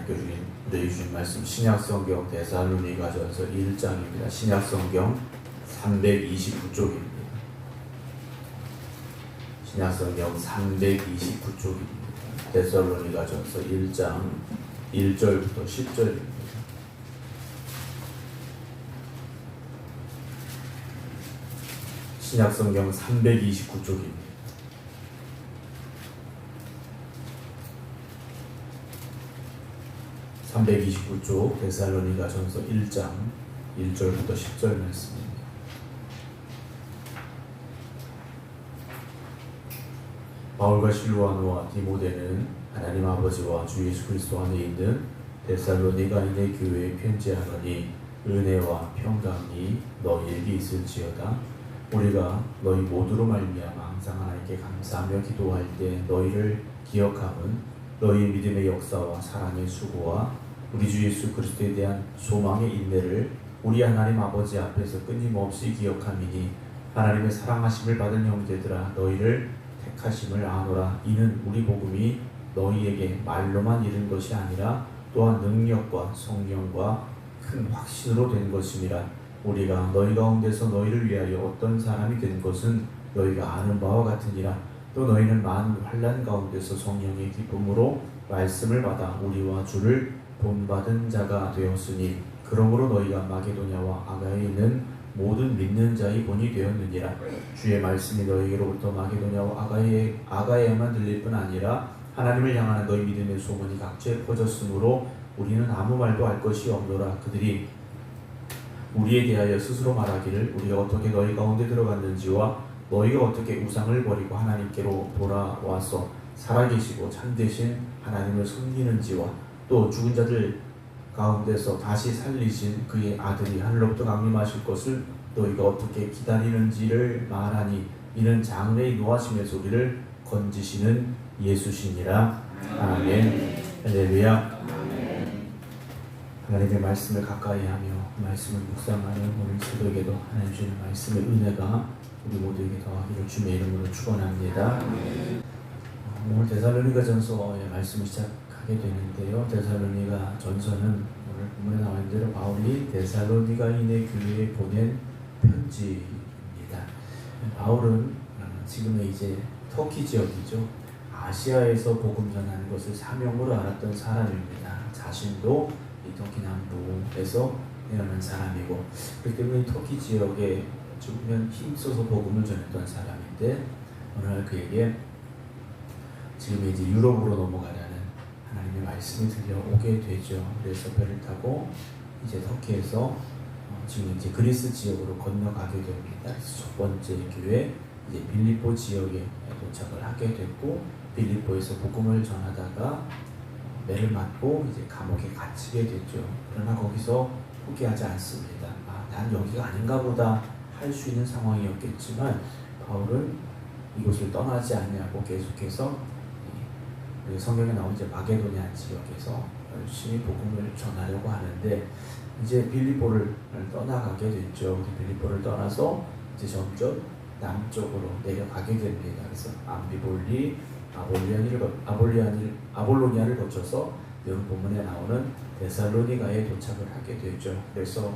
우리에게 주신 말씀 신약성경 데살로니가전서 1장입니다. 신약성경 329쪽입니다. 신약성경 329쪽입니다. 데살로니가전서 1장 1절부터 10절입니다. 신약성경 329쪽입니다. (329쪽) 데살로니가전서 1장 1절부터 10절 말씀입니다. 바울과 실로아노와 디모데는 하나님 아버지와 주 예수 그리스도 안에 있는 데살로니가인의 교회에 편지하노니 은혜와 평강이 너희에게 있을지어다. 우리가 너희 모두로 말미암아 항상 하나님께 감사하며 기도할 때 너희를 기억함은 너희 믿음의 역사와 사랑의 수고와 우리 주 예수 그리스도에 대한 소망의 인내를 우리 하나님 아버지 앞에서 끊임없이 기억함이니 하나님의 사랑하심을 받은 형제들아 너희를 택하심을 아노라. 이는 우리 복음이 너희에게 말로만 이른 것이 아니라 또한 능력과 성령과 큰 확신으로 된 것임이라. 우리가 너희 가운데서 너희를 위하여 어떤 사람이 된 것은 너희가 아는 바와 같으니라. 또 너희는 많은 환난 가운데서 성령의 기쁨으로 말씀을 받아 우리와 주를 본받은 자가 되었으니 그러므로 너희가 마게도냐와 아가야에 있는 모든 믿는 자의 본이 되었느니라. 주의 말씀이 너희에게로부터 마게도냐와 아가야에만 들릴 뿐 아니라 하나님을 향하는 너희 믿음의 소문이 각지에 퍼졌으므로 우리는 아무 말도 할 것이 없노라. 그들이 우리에 대하여 스스로 말하기를 우리가 어떻게 너희 가운데 들어갔는지와 너희가 어떻게 우상을 버리고 하나님께로 돌아와서 살아계시고 참되신 하나님을 섬기는지와 또 죽은 자들 가운데서 다시 살리신 그의 아들이 하늘로부터 강림하실 것을 너희가 어떻게 기다리는지를 말하니 이는 장래의 노하심에서 우리를 건지시는 예수시니라. 아멘. 할렐루야. 하나님의 말씀을 가까이 하며 말씀을 묵상하는 오늘 저에게도 하나님 주시는 말씀의 은혜가 우리 모두에게 더하기를 주님의 이름으로 축원합니다. 오늘 데살로니가전서의 말씀을 시작하게 되는데요. 데살로니가전서는 오늘 본문에 나와 있는 대로 바울이 데살로니가인의 교회에 보낸 편지입니다. 바울은 지금의 이제 터키 지역이죠. 아시아에서 복음 전하는 것을 사명으로 알았던 사람입니다. 자신도 이 터키 남부에서 태어난 사람이고 그렇기 때문에 터키 지역에 조금 힘써서 복음을 전했던 사람인데 어느 날 그에게 지금 이제 유럽으로 넘어가라는 하나님의 말씀이 들려오게 되죠. 그래서 배를 타고 이제 터키에서 지금 이제 그리스 지역으로 건너가게 됩니다. 그래서 첫 번째 교회 이제 빌립보 지역에 도착을 하게 됐고 빌립보에서 복음을 전하다가 매를 맞고 이제 감옥에 갇히게 됐죠. 그러나 거기서 포기하지 않습니다. 난 여기가 아닌가 보다 할 수 있는 상황이었겠지만 바울은 이곳을 떠나지 않냐고 계속해서 성경에 나온 이제 마게도냐 지역에서 열심히 복음을 전하려고 하는데 이제 빌립보를 떠나가게 됐죠. 빌립보를 떠나서 이제 점점 남쪽으로 내려가게 됩니다. 그래서 암비볼리, 아볼로니아를 거쳐서 여기 본문에 나오는 데살로니가에 도착을 하게 되죠. 그래서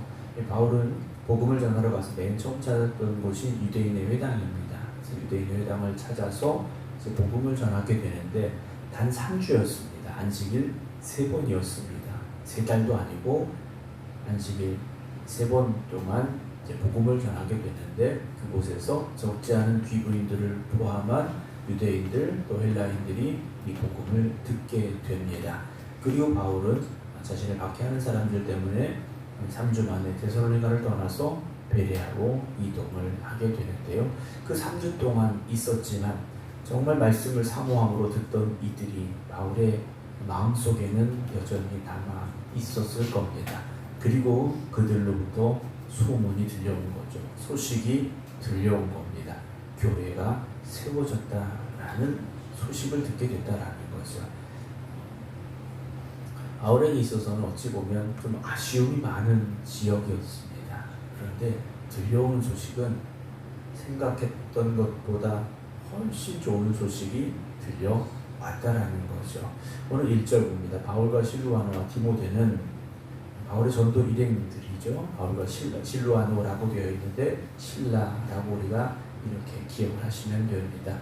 바울은 복음을 전하러 가서 맨 처음 찾았던 곳이 유대인의 회당입니다. 그래서 유대인의 회당을 찾아서 이제 복음을 전하게 되는데 단 3주였습니다. 안식일 3번이었습니다. 3달도 아니고 안식일 3번 동안 이제 복음을 전하게 됐는데 그곳에서 적지 않은 귀부인들을 포함한 유대인들 또 헬라인들이 이 복음을 듣게 됩니다. 그리고 바울은 자신을 박해하는 사람들 때문에 3주 만에 데살로니가를 떠나서 베레아로 이동을 하게 되는데요. 그 3주 동안 있었지만 정말 말씀을 사모함으로 듣던 이들이 바울의 마음속에는 여전히 남아 있었을 겁니다. 그리고 그들로부터 소문이 들려온 거죠. 소식이 들려온 겁니다. 교회가 세워졌다라는 소식을 듣게 됐다라는 거죠. 바울에게 있어서는 어찌 보면 좀 아쉬움이 많은 지역이었습니다. 그런데 들려오는 소식은 생각했던 것보다 훨씬 좋은 소식이 왔다라는 거죠. 오늘 1절 봅니다. 바울과 실루아노와 디모데는 바울의 전도 일행들이죠. 바울과 실루아노라고 되어 있는데 신라라고 우리가 이렇게 기억을 하시면 됩니다.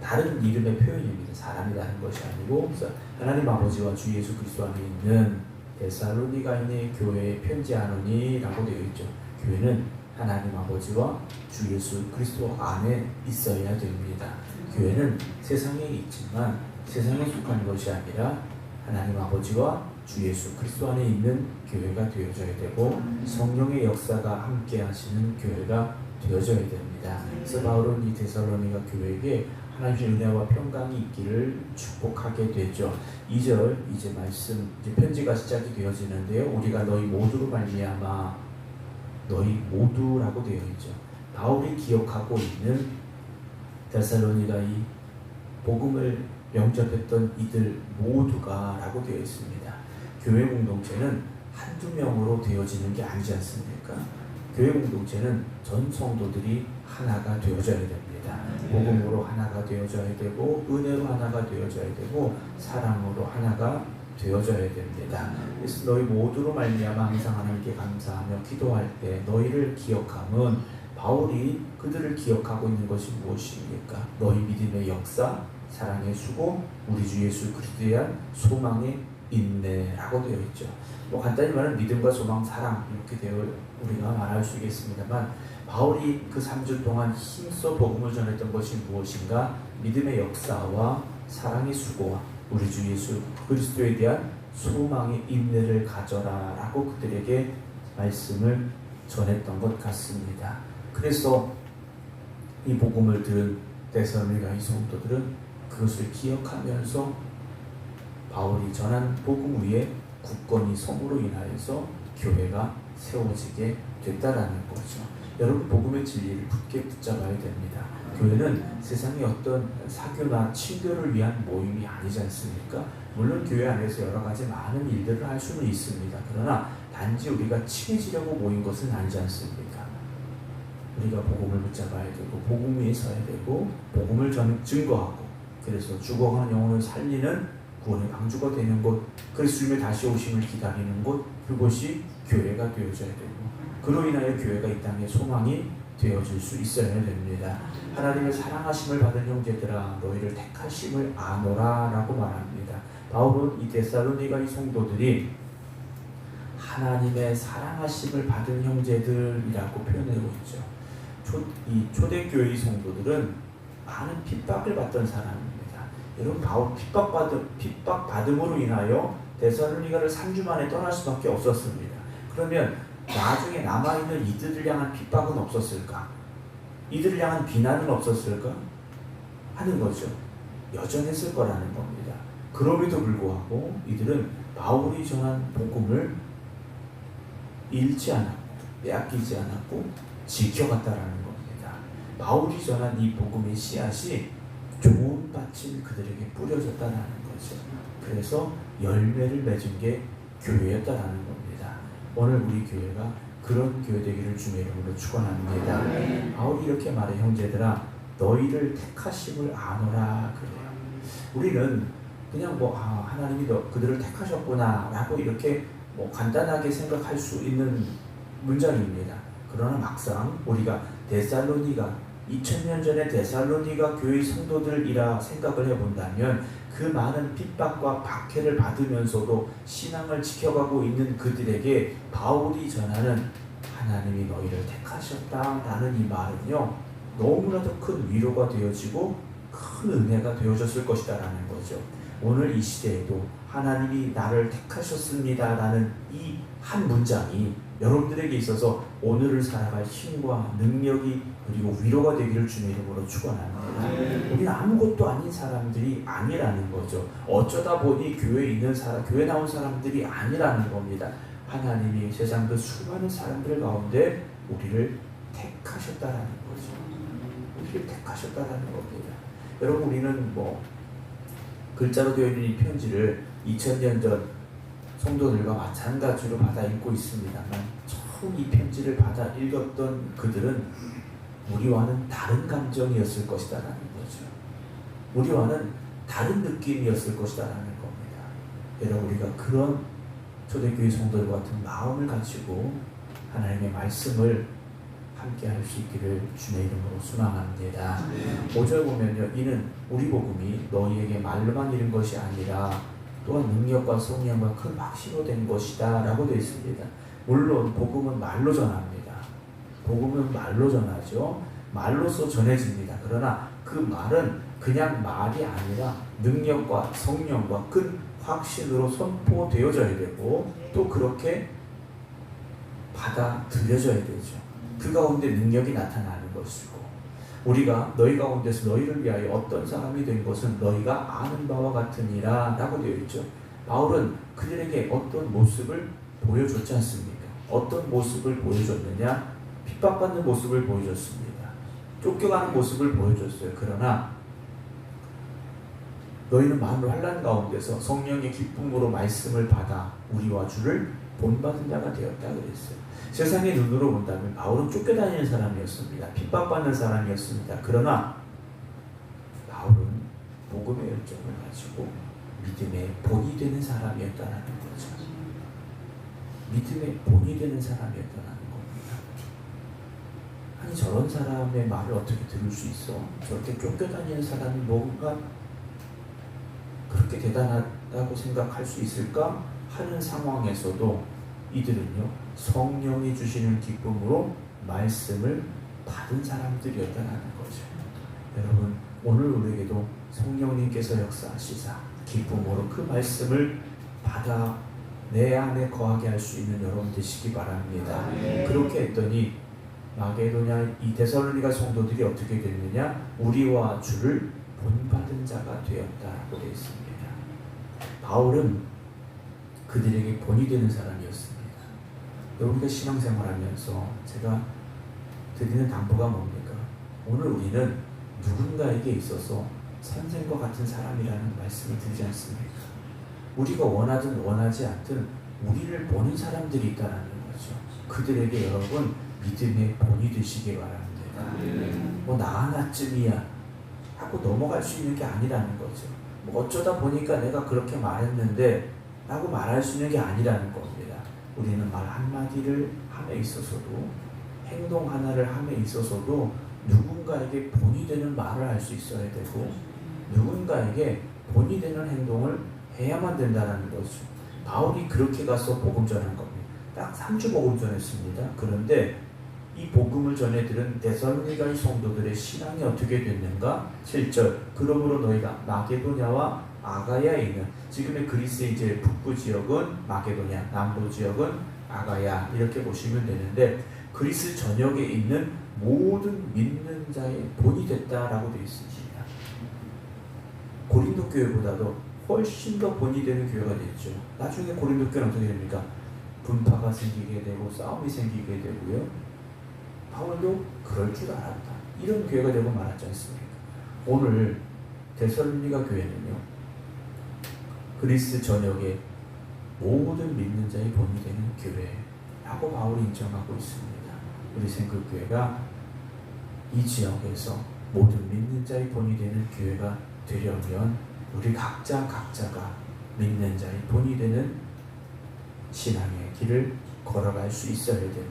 다른 이름의 표현입니다. 사람이 다른 것이 아니고 하나님 아버지와 주 예수 그리스도 안에 있는 데살로니가인의 교회에 편지하노니 라고 되어 있죠. 교회는 하나님 아버지와 주 예수 그리스도 안에 있어야 됩니다. 교회는 세상에 있지만 세상에 속한 것이 아니라 하나님 아버지와 주 예수 그리스도 안에 있는 교회가 되어져야 되고 성령의 역사가 함께 하시는 교회가 되어져야 됩니다. 그래서 바울은 이 데살로니가 교회에게 하나님의 은혜와 평강이 있기를 축복하게 되죠. 2절 이제 말씀 이제 편지가 시작이 되어지는데요. 우리가 너희 모두로 말미암아 너희 모두라고 되어 있죠. 바울이 기억하고 있는 데살로니가 이 복음을 영접했던 이들 모두가 라고 되어 있습니다. 교회 공동체는 한두 명으로 되어지는 게 아니지 않습니까? 교회 공동체는 전 성도들이 하나가 되어져야 됩니다. 복음으로 하나가 되어져야 되고 은혜로 하나가 되어져야 되고 사랑으로 하나가 되어져야 됩니다. 그래서 너희 모두로 말미암아 항상 하나님께 감사하며 기도할 때 너희를 기억함은 바울이 그들을 기억하고 있는 것이 무엇입니까? 너희 믿음의 역사, 사랑의 수고, 우리 주 예수 그리스도에 대한 소망의 인내라고 되어 있죠. 뭐 간단히 말하면 믿음과 소망, 사랑 이렇게 되어 우리가 말할 수 있겠습니다만 바울이 그 3주 동안 힘써 복음을 전했던 것이 무엇인가? 믿음의 역사와 사랑의 수고와 우리 주 예수 그리스도에 대한 소망의 인내를 가져라 라고 그들에게 말씀을 전했던 것 같습니다. 그래서 이 복음을 들은 데살로니가 성도들은 그것을 기억하면서 바울이 전한 복음 위에 굳건히 섬으로 인하여서 교회가 세워지게 됐다라는 거죠. 여러분 복음의 진리를 굳게 붙잡아야 됩니다. 교회는 세상의 어떤 사교나 친교를 위한 모임이 아니지 않습니까? 물론 교회 안에서 여러 가지 많은 일들을 할 수는 있습니다. 그러나 단지 우리가 친해지려고 모인 것은 아니지 않습니까? 우리가 복음을 붙잡아야 되고 복음 위에 서야 되고 복음을 증거하고 그래서 죽어가는 영혼을 살리는 구원의 방주가 되는 곳, 그리스도의 다시 오심을 기다리는 곳, 그것이 교회가 되어져야 되고 그로 인하여 교회가 이 땅에 소망이 되어질 수 있어야 됩니다. 하나님의 사랑하심을 받은 형제들아 너희를 택하심을 아노라 라고 말합니다. 바울은 이 데살로니가 이 성도들이 하나님의 사랑하심을 받은 형제들이라고 표현하고 있죠. 이 초대교회의 성도들은 많은 핍박을 받던 사람입니다. 여러분 바울 핍박받음으로 인하여 데살로니가를 3주 만에 떠날 수밖에 없었습니다. 그러면 나중에 남아있는 이들을 향한 핍박은 없었을까? 이들을 향한 비난은 없었을까? 하는 거죠. 여전했을 거라는 겁니다. 그럼에도 불구하고 이들은 바울이 전한 복음을 잃지 않았고 빼앗기지 않았고 지켜갔다라는 겁니다. 바울이 전한 이 복음의 씨앗이 좋은 밭이 그들에게 뿌려졌다라는 거죠. 그래서 열매를 맺은 게 교회였다라는 겁니다. 오늘 우리 교회가 그런 교회 되기를 주님의 이름으로 축원합니다. 바울이 이렇게 말해 형제들아 너희를 택하심을 아노라 그래요. 우리는 그냥 하나님이 그들을 택하셨구나 라고 이렇게 간단하게 생각할 수 있는 문장입니다. 그러나 막상 우리가 데살로니가 2000년 전에 데살로니가 교회 성도들이라 생각을 해본다면 그 많은 핍박과 박해를 받으면서도 신앙을 지켜가고 있는 그들에게 바울이 전하는 하나님이 너희를 택하셨다라는 이 말은요 너무나도 큰 위로가 되어지고 큰 은혜가 되어졌을 것이다라는 거죠. 오늘 이 시대에도 하나님이 나를 택하셨습니다라는 이 한 문장이 여러분들에게 있어서 오늘을 살아갈 힘과 능력이 그리고 위로가 되기를 주님의 이름으로 축원합니다. 우리는 아무것도 아닌 사람들이 아니라는 거죠. 어쩌다 보니 교회에 있는 사람, 교회 나온 사람들이 아니라는 겁니다. 하나님이 세상 그 수많은 사람들 가운데 우리를 택하셨다라는 거죠. 우리를 택하셨다라는 겁니다. 여러분 우리는 글자로 되어 있는 이 편지를 2000년 전 성도들과 마찬가지로 받아 읽고 있습니다만 처음 이 편지를 받아 읽었던 그들은 우리와는 다른 감정이었을 것이다라는 거죠. 우리와는 다른 느낌이었을 것이다라는 겁니다. 여러분, 우리가 그런 초대교회 성도들 같은 마음을 가지고 하나님의 말씀을 함께 할 수 있기를 주의 이름으로 소망합니다. 5절 보면요, 이는 우리 복음이 너희에게 말로만 이른 것이 아니라 또한 능력과 성령과 큰 확신으로 된 것이다 라고 되어 있습니다. 물론 복음은 말로 전합니다. 복음은 말로 전하죠. 말로서 전해집니다. 그러나 그 말은 그냥 말이 아니라 능력과 성령과 큰 확신으로 선포되어져야 되고 또 그렇게 받아들여져야 되죠. 그 가운데 능력이 나타나는 것이고, 우리가 너희 가운데서 너희를 위하여 어떤 사람이 된 것은 너희가 아는 바와 같으니라 라고 되어 있죠. 바울은 그들에게 어떤 모습을 보여줬지 않습니까? 어떤 모습을 보여줬느냐? 핍박받는 모습을 보여줬습니다. 쫓겨가는 모습을 보여줬어요. 그러나 너희는 마음으로 환난 가운데서 성령의 기쁨으로 말씀을 받아 우리와 주를 본받은 자가 되었다 그랬어요. 세상의 눈으로 본다면 바울은 쫓겨다니는 사람이었습니다. 핍박받는 사람이었습니다. 그러나 바울은 복음의 열정을 가지고 믿음의 본이 되는 사람이었다는 거죠. 믿음의 본이 되는 사람이었다는 겁니다. 아니, 저런 사람의 말을 어떻게 들을 수 있어? 저렇게 쫓겨다니는 사람이 뭔가 그렇게 대단하다고 생각할 수 있을까 하는 상황에서도 이들은요, 성령이 주시는 기쁨으로 말씀을 받은 사람들이었다는 거죠. 여러분, 오늘 우리에게도 성령님께서 역사하시사 기쁨으로 그 말씀을 받아 내 안에 거하게 할 수 있는 여러분 되시기 바랍니다. 그렇게 했더니 마게도냐 이 데살로니가 성도들이 어떻게 됐느냐? 우리와 주를 본받은 자가 되었다고 되어 있습니다. 바울은 그들에게 본이 되는 사람이었습니다. 여러분들 신앙생활하면서 제가 드리는 당부가 뭡니까? 오늘 우리는 누군가에게 있어서 선생과 같은 사람이라는 말씀을 드리지 않습니까? 우리가 원하든 원하지 않든 우리를 보는 사람들이 있다는 거죠. 그들에게 여러분 믿음의 본이 되시기 바랍니다. 뭐 나 하나쯤이야 하고 넘어갈 수 있는 게 아니라는 거죠. 뭐 어쩌다 보니까 내가 그렇게 말했는데 라고 말할 수 있는 게 아니라는 겁니다. 우리는 말 한마디를 함에 있어서도 행동 하나를 함에 있어서도 누군가에게 본이 되는 말을 할 수 있어야 되고 누군가에게 본이 되는 행동을 해야만 된다는 거죠. 바울이 그렇게 가서 복음 전한 겁니다. 딱 3주 복음 전했습니다. 그런데 이 복음을 전해들은 데살로니가의 성도들의 신앙이 어떻게 됐는가? 7절 그러므로 너희가 마게도냐와 아가야에 있는 지금의 그리스의 이제 북부 지역은 마게도냐, 남부 지역은 아가야 이렇게 보시면 되는데 그리스 전역에 있는 모든 믿는 자의 본이 됐다라고 되어 있습니다. 고린도 교회보다도 훨씬 더 본이 되는 교회가 됐죠. 나중에 고린도 교회는 어떻게 됩니까? 분파가 생기게 되고 싸움이 생기게 되고요. 바울도 그럴 줄 알았다. 이런 교회가 되고 말았지 않습니까? 오늘 데살로니가 교회는요. 그리스 전역의 모든 믿는 자의 본이 되는 교회라고 바울이 인정하고 있습니다. 우리 생극교회가 이 지역에서 모든 믿는 자의 본이 되는 교회가 되려면 우리 각자가 믿는 자의 본이 되는 신앙의 길을 걸어갈 수 있어야 됩니다.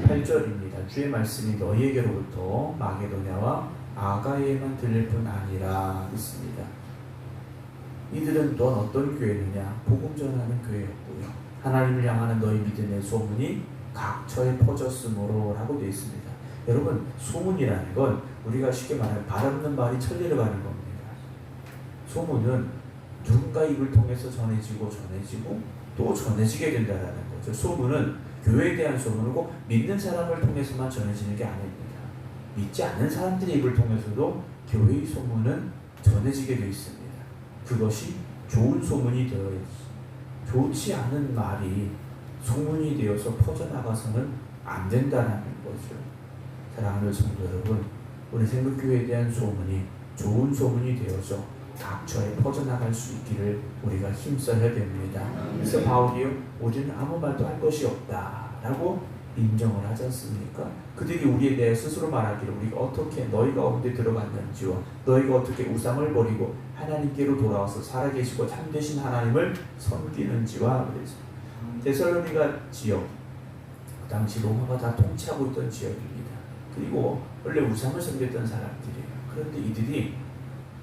8절입니다. 주의 말씀이 너희에게로부터 마게도냐와 아가야에만 들릴 뿐 아니라 있습니다. 이들은 또한 어떤 교회느냐? 복음 전하는 교회였고요. 하나님을 향하는 너희 믿음의 소문이 각처에 퍼졌으므로 라고 되어 있습니다. 여러분, 소문이라는 건 우리가 쉽게 말하면 발 없는 말이 천리를 가는 겁니다. 소문은 누군가 입을 통해서 전해지고 또 전해지게 된다는 거죠. 소문은 교회에 대한 소문이고 믿는 사람을 통해서만 전해지는 게 아닙니다. 믿지 않는 사람들의 입을 통해서도 교회의 소문은 전해지게 되어 있습니다. 그것이 좋은 소문이 되어 좋지 않은 말이 소문이 되어서 퍼져나가서는 안 된다는 거죠. 사랑하는 성도 여러분, 우리 생극교회에 대한 소문이 좋은 소문이 되어서 각처에 퍼져나갈 수 있기를 우리가 힘써야 됩니다. 그래서 바울이요, 우리는 아무 말도 할 것이 없다 라고 인정을 하지 않습니까? 그들이 우리에 대해 스스로 말하기를 우리가 어떻게 너희 가운데 들어갔는지와 너희가 어떻게 우상을 버리고 하나님께로 돌아와서 살아계시고 참되신 하나님을 섬기는지와 그래서 데살로니가 지역 그 당시 로마가 다 통치하고 있던 지역입니다. 그리고 원래 우상을 섬겼던 사람들이에요. 그런데 이들이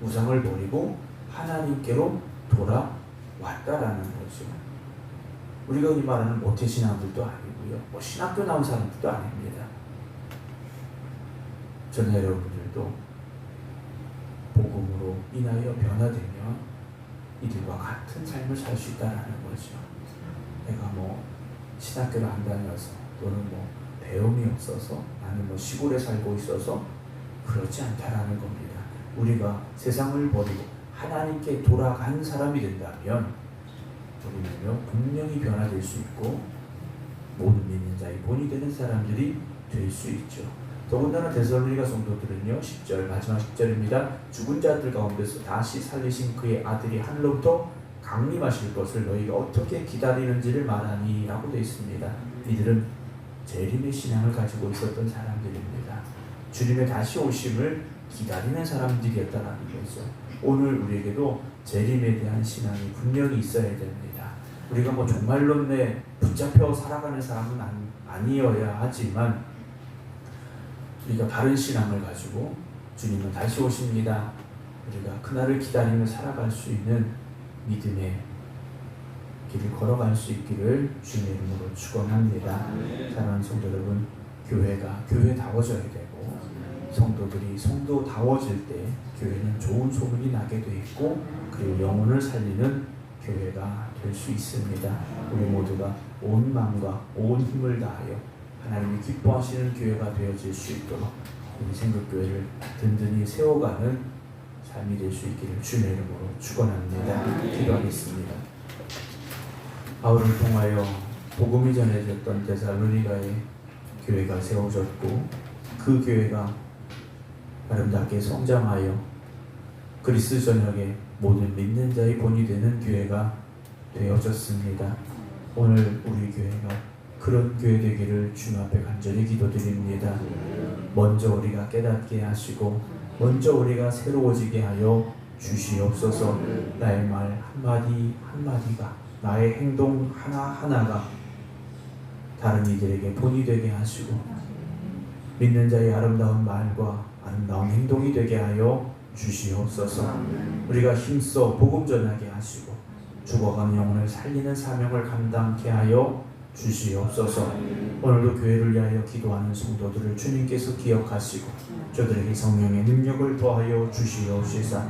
우상을 버리고 하나님께로 돌아왔다라는 거죠. 우리가 흔히 말하는 모태신앙들도 아니고요. 뭐 신학교 나온 사람들도 아닙니다. 저는 여러분들도 복음으로 인하여 변화되면 이들과 같은 삶을 살 수 있다는 거죠. 내가 뭐 신학교를 안 다녀서 또는 뭐 배움이 없어서 나는 뭐 시골에 살고 있어서 그렇지 않다라는 겁니다. 우리가 세상을 버리고 하나님께 돌아간 사람이 된다면 우리는요 분명히 변화될 수 있고 모든 믿는 자의 본이 되는 사람들이 될 수 있죠. 더군다나 데살로니가 성도들은요 10절 마지막 10절입니다. 죽은 자들 가운데서 다시 살리신 그의 아들이 하늘로부터 강림하실 것을 너희가 어떻게 기다리는지를 말하니 라고 되어 있습니다. 이들은 재림의 신앙을 가지고 있었던 사람들입니다. 주님의 다시 오심을 기다리는 사람들이었다는 거죠. 오늘 우리에게도 재림에 대한 신앙이 분명히 있어야 됩니다. 우리가 뭐 종말론에 붙잡혀 살아가는 사람은 아니어야 하지만 우리가 바른 신앙을 가지고 주님은 다시 오십니다. 우리가 그날을 기다리며 살아갈 수 있는 믿음의 길을 걸어갈 수 있기를 주님의 이름으로 축원합니다. 사랑하는 성도 여러분, 교회가 교회다워져야 되고 성도들이 성도다워질 때 교회는 좋은 소문이 나게 돼 있고 그리고 영혼을 살리는 교회가 될 수 있습니다. 우리 모두가 온 마음과 온 힘을 다하여 하나님이 기뻐하시는 교회가 되어질 수 있도록 우리 생각교회를 든든히 세워가는 삶이 될 수 있기를 주님의 이름으로 축원합니다. 기도하겠습니다. 바울을 통하여 복음이 전해졌던 데살로니가의 교회가 세워졌고 그 교회가 아름답게 성장하여 그리스도 전역의 모든 믿는 자의 본이 되는 교회가 되어졌습니다. 오늘 우리 교회가 그런 교회 되기를 주님 앞에 간절히 기도드립니다. 먼저 우리가 깨닫게 하시고 먼저 우리가 새로워지게 하여 주시옵소서. 나의 말 한마디 한마디가 나의 행동 하나하나가 다른 이들에게 본이 되게 하시고 믿는 자의 아름다운 말과 아름다운 행동이 되게 하여 주시옵소서. 우리가 힘써 복음 전하게 하시고 죽어가는 영혼을 살리는 사명을 감당케 하여 주시옵소서. 오늘도 교회를 위하여 기도하는 성도들을 주님께서 기억하시고 저들에게 성령의 능력을 더하여 주시옵소서.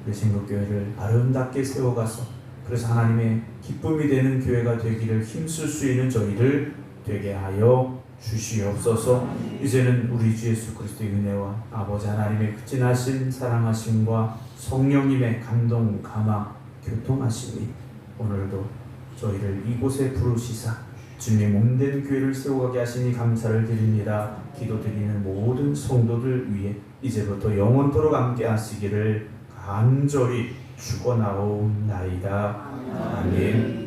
우리 생각교회를 아름답게 세워가서 그래서 하나님의 기쁨이 되는 교회가 되기를 힘쓸 수 있는 저희를 되게 하여 주시옵소서. 이제는 우리 주 예수 그리스도의 은혜와 아버지 하나님의 극진하신 사랑하심과 성령님의 감동, 감화, 교통하심이 오늘도 저희를 이곳에 부르시사 주님의 몸된 교회를 세워가게 하시니 감사를 드립니다. 기도드리는 모든 성도들 위해 이제부터 영원토록 함께 하시기를 간절히 축원하옵나이다. 아멘.